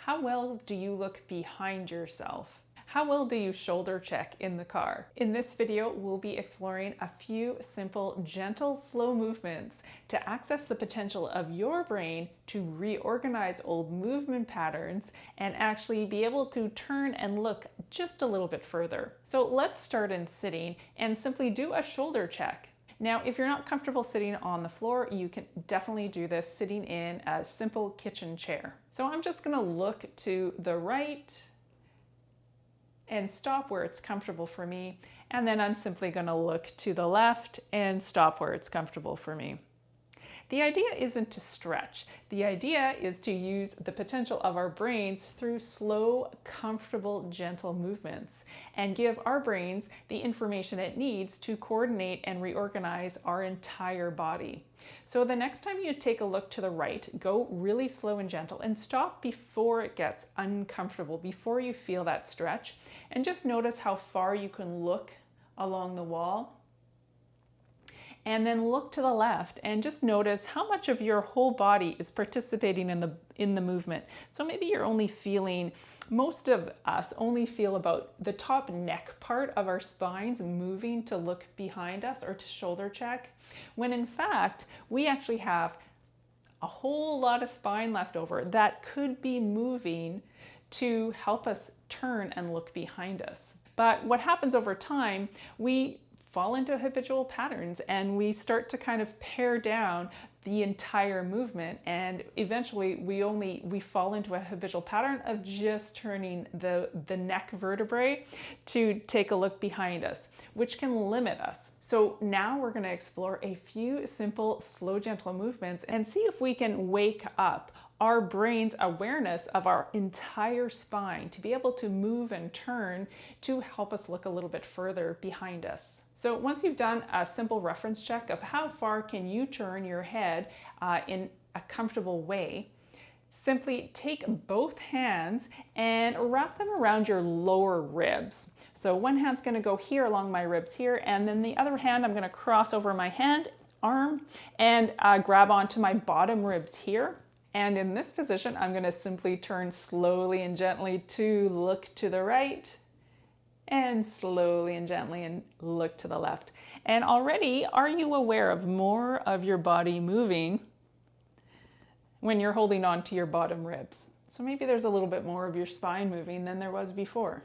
How well do you look behind yourself? How well do you shoulder check in the car? In this video, we'll be exploring a few simple, gentle, slow movements to access the potential of your brain to reorganize old movement patterns and actually be able to turn and look just a little bit further. So let's start in sitting and simply do a shoulder check. Now, if you're not comfortable sitting on the floor, you can definitely do this sitting in a simple kitchen chair. So I'm just going to look to the right and stop where it's comfortable for me. And then I'm simply going to look to the left and stop where it's comfortable for me. The idea isn't to stretch. The idea is to use the potential of our brains through slow, comfortable, gentle movements and give our brains the information it needs to coordinate and reorganize our entire body. So the next time you take a look to the right, go really slow and gentle and stop before it gets uncomfortable, before you feel that stretch, and just notice how far you can look along the wall. And then look to the left and just notice how much of your whole body is participating in the movement. So maybe you're only feeling, most of us only feel about the top neck part of our spines moving to look behind us or to shoulder check, when in fact, we actually have a whole lot of spine left over that could be moving to help us turn and look behind us. But what happens over time, we fall into habitual patterns and we start to kind of pare down the entire movement, and eventually we fall into a habitual pattern of just turning the neck vertebrae to take a look behind us, which can limit us. So now we're going to explore a few simple, slow, gentle movements and see if we can wake up our brain's awareness of our entire spine to be able to move and turn to help us look a little bit further behind us. So once you've done a simple reference check of how far can you turn your head in a comfortable way, simply take both hands and wrap them around your lower ribs. So one hand's going to go here along my ribs here, and then the other hand I'm going to cross over my arm and grab onto my bottom ribs here. And in this position, I'm going to simply turn slowly and gently to look to the right, and slowly and gently and look to the left. And already, are you aware of more of your body moving when you're holding on to your bottom ribs? So maybe there's a little bit more of your spine moving than there was before.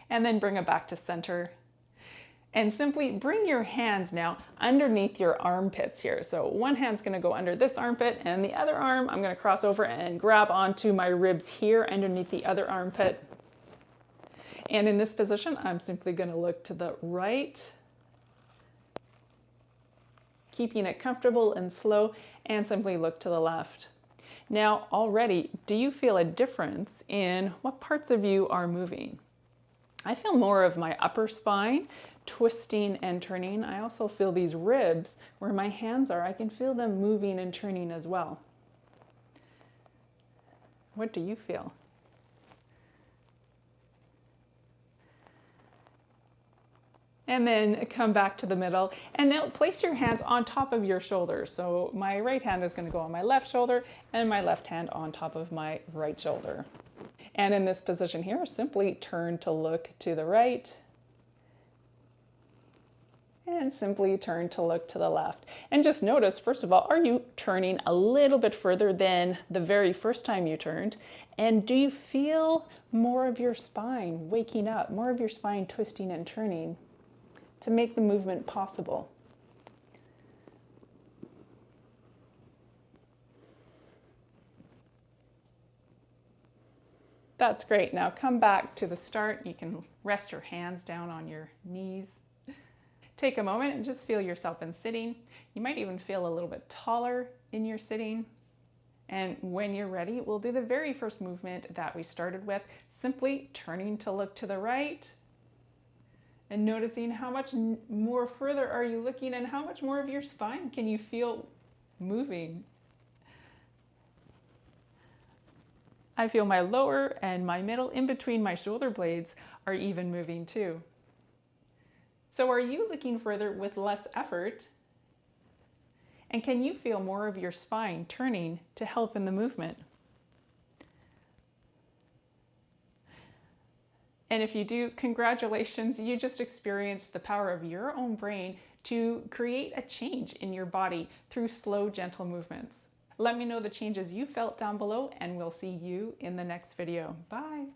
And then bring it back to center. And simply bring your hands now underneath your armpits here. So one hand's going to go under this armpit, and the other arm I'm going to cross over and grab onto my ribs here underneath the other armpit. And in this position, I'm simply going to look to the right, keeping it comfortable and slow, and simply look to the left. Now, already, do you feel a difference in what parts of you are moving? I feel more of my upper spine twisting and turning. I also feel these ribs where my hands are. I can feel them moving and turning as well. What do you feel? And then come back to the middle, and now place your hands on top of your shoulders. So my right hand is going to go on my left shoulder and my left hand on top of my right shoulder. And in this position here, simply turn to look to the right and simply turn to look to the left. And just notice, first of all, are you turning a little bit further than the very first time you turned? And do you feel more of your spine waking up, more of your spine twisting and turning to make the movement possible? That's great. Now come back to the start. You can rest your hands down on your knees. Take a moment and just feel yourself in sitting. You might even feel a little bit taller in your sitting. And when you're ready, we'll do the very first movement that we started with, simply turning to look to the right and noticing how much more further are you looking and how much more of your spine can you feel moving. I feel my lower and my middle in between my shoulder blades are even moving too. So are you looking further with less effort? And can you feel more of your spine turning to help in the movement? And if you do, congratulations, you just experienced the power of your own brain to create a change in your body through slow, gentle movements. Let me know the changes you felt down below, and we'll see you in the next video. Bye.